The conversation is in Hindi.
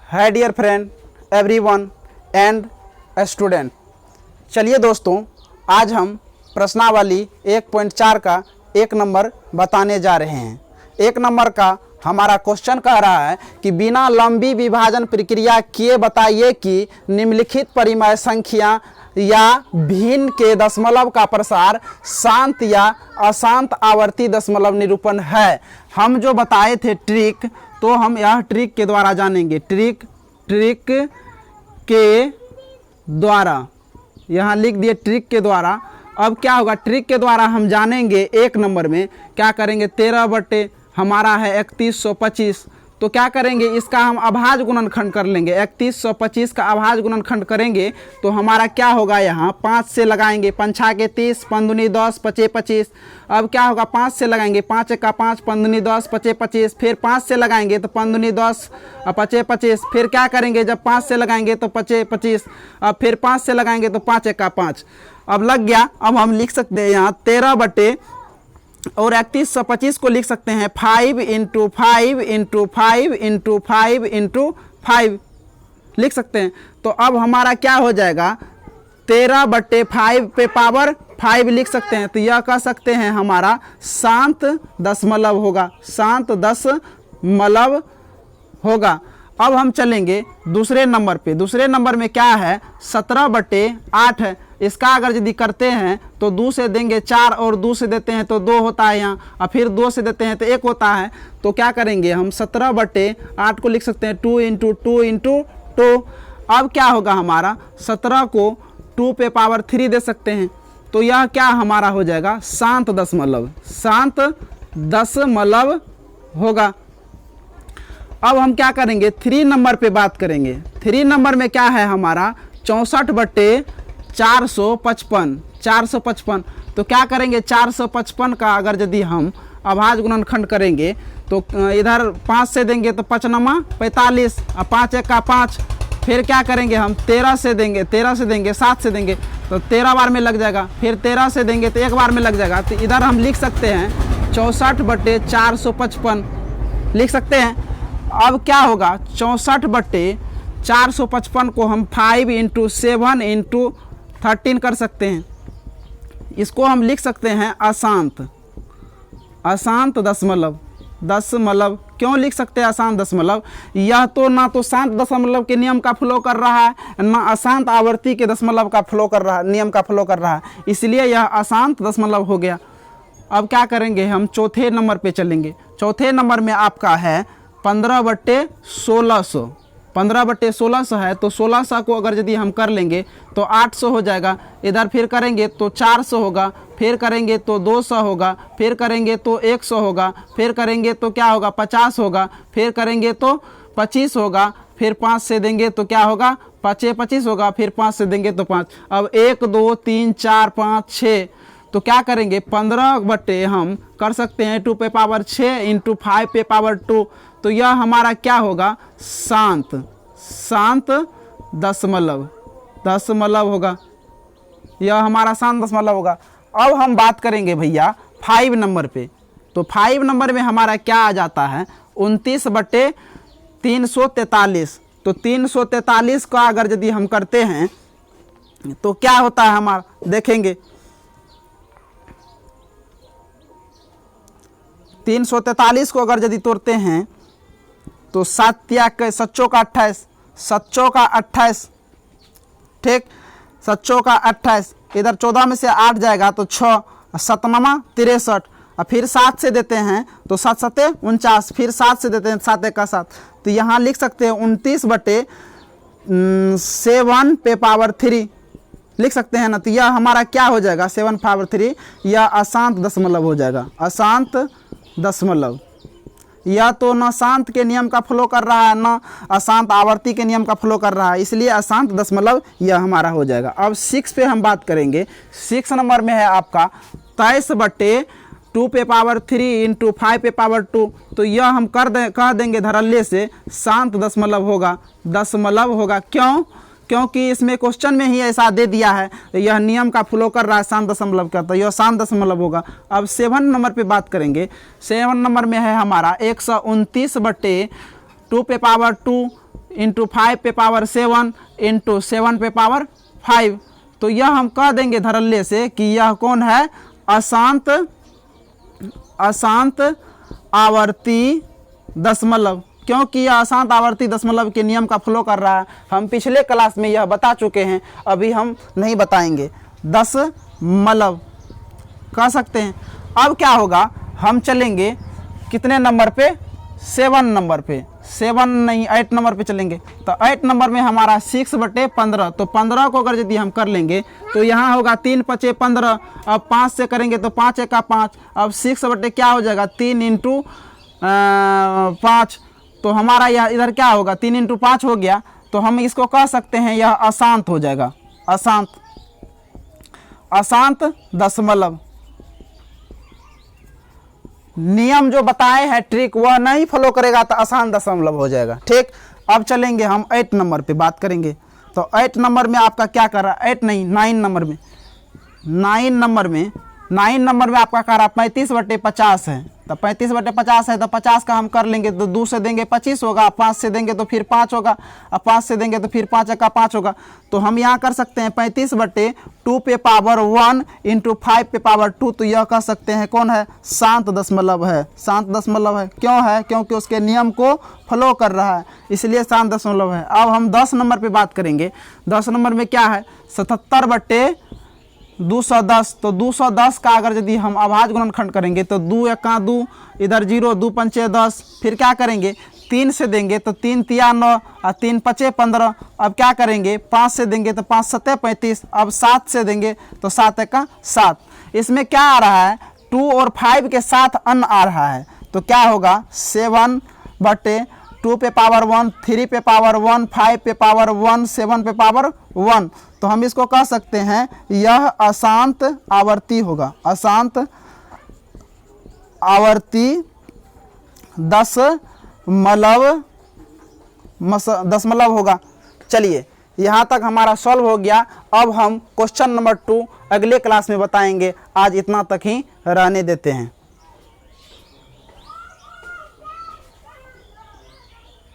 है dear friend everyone and student. चलिए दोस्तों, आज हम प्रश्नावली 1.4 का 1 नंबर बताने जा रहे हैं। 1 नंबर का हमारा क्वेश्चन कह रहा है कि बिना लंबी विभाजन प्रक्रिया किए बताइए कि निम्नलिखित परिमेय संख्या या भिन्न के दशमलव का प्रसार शांत या अशांत आवर्ती दशमलव निरूपण है। हम जो बताए थे ट्रिक, तो हम यह ट्रिक के द्वारा जानेंगे। ट्रिक के द्वारा यहाँ लिख दिए, ट्रिक के द्वारा। अब क्या होगा, ट्रिक के द्वारा हम जानेंगे 1 नंबर में क्या करेंगे, 13 बटे हमारा है 3125, तो क्या करेंगे, इसका हम अभाज्य गुणनखंड कर लेंगे। 3125 का अभाज्य गुणनखंड करेंगे तो हमारा क्या होगा, यहाँ 5 से लगाएंगे, 5 के 30, 5 दूनी 10, 5 25। अब क्या होगा, 5 से लगाएंगे, 5 का 5, 5 दूनी 10, 5 25। फिर 5 से लगाएंगे तो 5 दूनी 10 और 5 25। फिर क्या करेंगे, जब 5 से लगाएंगे तो 5 25। अब फिर 5 से लगाएंगे तो 5 का 5। अब लग गया। अब हम लिख सकते हैं यहाँ 13 बटे और 3125 को लिख सकते हैं 5 इंटू 5 इंटू 5 इंटू 5 इंटू 5 लिख सकते हैं। तो अब हमारा क्या हो जाएगा, 13 बटे 5 पे पावर 5 लिख सकते हैं। तो यह कह सकते हैं हमारा शांत दशमलव होगा, शांत दशमलव होगा। अब हम चलेंगे दूसरे नंबर पे। दूसरे नंबर में क्या है, 17 बटे 8 है। इसका अगर यदि करते हैं तो 2 से देंगे 4 और 2 से देते हैं तो 2 होता है यहाँ, और फिर 2 से देते हैं तो 1 होता है। तो क्या करेंगे, हम 17 बटे 8 को लिख सकते हैं 2 इंटू 2 इंटू 2। अब क्या होगा, हमारा 17 को 2 पे पावर 3 दे सकते हैं। तो यह क्या हमारा हो जाएगा, शांत दशमलव, शांत दशमलव होगा। अब हम क्या करेंगे, 3 नंबर पे बात करेंगे। 3 नंबर में क्या है हमारा, 64 बटे 455। तो क्या करेंगे, 455 का अगर यदि हम अभाज्य गुणनखंड करेंगे तो इधर 5 से देंगे तो 5 नमा 45 और 5 का 5। फिर क्या करेंगे, हम 13 से देंगे, 7 से देंगे तो 13 बार में लग जाएगा। फिर 13 से देंगे तो 1 बार में लग जाएगा। तो इधर हम लिख सकते हैं 64 बटे 455 लिख सकते हैं। अब क्या होगा, 64 बटे 455 को हम 5 इंटू 7 इंटू 13 कर सकते हैं। इसको हम लिख सकते हैं अशांत, अशांत दशमलव। क्यों लिख सकते हैं अशांत दशमलव, यह तो ना तो शांत दशमलव के नियम का फ्लो कर रहा है, ना अशांत आवर्ती के दशमलव का फ्लो कर रहा है, नियम का फ्लो कर रहा है, इसलिए यह अशांत दशमलव हो गया। अब क्या करेंगे, हम चौथे नंबर पे चलेंगे। चौथे नंबर में आपका है 15 बटे 1600। 15 बटे 1600 है, तो 1600 को अगर यदि हम कर लेंगे तो 800 हो जाएगा। इधर फिर करेंगे तो 400 होगा, फिर करेंगे तो 200 होगा, फिर करेंगे तो 100 होगा, फिर करेंगे तो क्या होगा, 50 होगा, फिर करेंगे तो 25 होगा, फिर 5 से देंगे तो क्या होगा, 25 होगा, फिर 5 से देंगे तो 5। अब 1 2 3 4 5 6, तो क्या करेंगे, 15 बटे हम कर सकते हैं 2 पे पावर 6 इंटू 5 पे पावर 2। तो यह हमारा क्या होगा, शांत दशमलव होगा। यह हमारा शांत दशमलव होगा। अब हम बात करेंगे भैया 5 नंबर पे। तो 5 नंबर में हमारा क्या आ जाता है, 29 बटे 343। तो 343 का अगर यदि हम करते हैं तो क्या होता है हमारा, देखेंगे 343 को अगर यदि तोड़ते हैं तो 7 सच्चों का 28, सच्चों का 28, ठीक, सच्चों का 28। इधर 14 में से 8 जाएगा तो 6, 7 नमा 63, और फिर 7 से देते हैं तो 7 7 49, फिर 7 से देते हैं 7 का 7। तो यहाँ लिख सकते हैं 29 बटे 7 पे पावर 3 लिख सकते हैं ना। तो यह हमारा क्या हो जाएगा, 7 पावर 3, यह अशांत दशमलव हो जाएगा, अशांत दशमलव। यह तो न शांत के नियम का फ्लो कर रहा है, न अशांत आवर्ती के नियम का फ्लो कर रहा है, इसलिए अशांत दशमलव यह हमारा हो जाएगा। अब 6 पे हम बात करेंगे। 6 नंबर में है आपका 23 बटे 2 पे पावर 3 इंटू 5 पे पावर 2। तो यह हम कह देंगे धड़ल्ले से शांत दशमलव होगा। क्यों, क्योंकि इसमें क्वेश्चन में ही ऐसा दे दिया है, तो यह नियम का फ्लो कर रहा है शांत दशमलव का, तो यह शांत दशमलव होगा। अब 7 नंबर पे बात करेंगे। 7 नंबर में है हमारा 129 बटे 2 पे पावर 2 इंटू 5 पे पावर 7 इंटू 7 पे पावर 5। तो यह हम कह देंगे धड़ल्ले से कि यह कौन है, अशांत आवर्ती दशमलव, क्योंकि यह अशांत आवर्ती दशमलव के नियम का फॉलो कर रहा है। हम पिछले क्लास में यह बता चुके हैं, अभी हम नहीं बताएंगे। दशमलव कह सकते हैं। अब क्या होगा, हम चलेंगे कितने नंबर पे, 7 नंबर पे, 7 नहीं 8 नंबर पे चलेंगे। तो 8 नंबर में हमारा 6/15, तो 15 को अगर यदि हम कर लेंगे तो यहाँ होगा 3 × 5 = 15। अब 5 से करेंगे तो 5 × 1 = 5। अब 6/ क्या हो जाएगा, 3 × 5। तो हमारा यह इधर क्या होगा, 3 × 5 हो गया। तो हम इसको कह सकते हैं यह अशांत हो जाएगा, अशांत दशमलव। नियम जो बताए हैं ट्रिक वह नहीं फॉलो करेगा तो अशांत दशमलव हो जाएगा। ठीक, अब चलेंगे हम 8 नंबर पे बात करेंगे। तो 8 नंबर में आपका क्या कर रहा है, 8 नहीं 9 नंबर में, 9 नंबर में आपका कर रहा 35/50 है। तो 35/50 है तो 50 का हम कर लेंगे तो 2 से देंगे 25 होगा, 5 से देंगे तो फिर 5 होगा, अब 5 से देंगे तो फिर 5 × 5 होगा। तो हम यहाँ कर सकते हैं 35/2 पे पावर 1 इंटू 5 पे पावर 2। तो यह कह सकते हैं कौन है, शांत दशमलव है, शांत दशमलव है। क्यों है, क्योंकि उसके नियम को फॉलो कर रहा है, इसलिए शांत दशमलव है। अब हम 10 नंबर पे बात करेंगे। 10 नंबर में क्या है, 77/210। तो 210 का अगर यदि हम अभाज्य गुणनखंड करेंगे तो 2 × 1 = 2, इधर 0, 2 × 5 = 10। फिर क्या करेंगे, 3 से देंगे तो 3 × 3 = 9 और 3 × 5 = 15। अब क्या करेंगे, 5 से देंगे तो 5 × 7 = 35। अब 7 से देंगे तो 7 × 1 = 7। इसमें क्या आ रहा है, 2 और 5 के साथ अन आ रहा है। तो क्या होगा, 7/2 पे पावर 1, 3 पे पावर 1, 5 पे पावर 1, 7 पे पावर 1। तो हम इसको कह सकते हैं यह अशांत आवर्ती होगा, अशांत आवर्ती दशमलव होगा। चलिए यहाँ तक हमारा सॉल्व हो गया। अब हम क्वेश्चन नंबर 2 अगले क्लास में बताएंगे। आज इतना तक ही रहने देते हैं।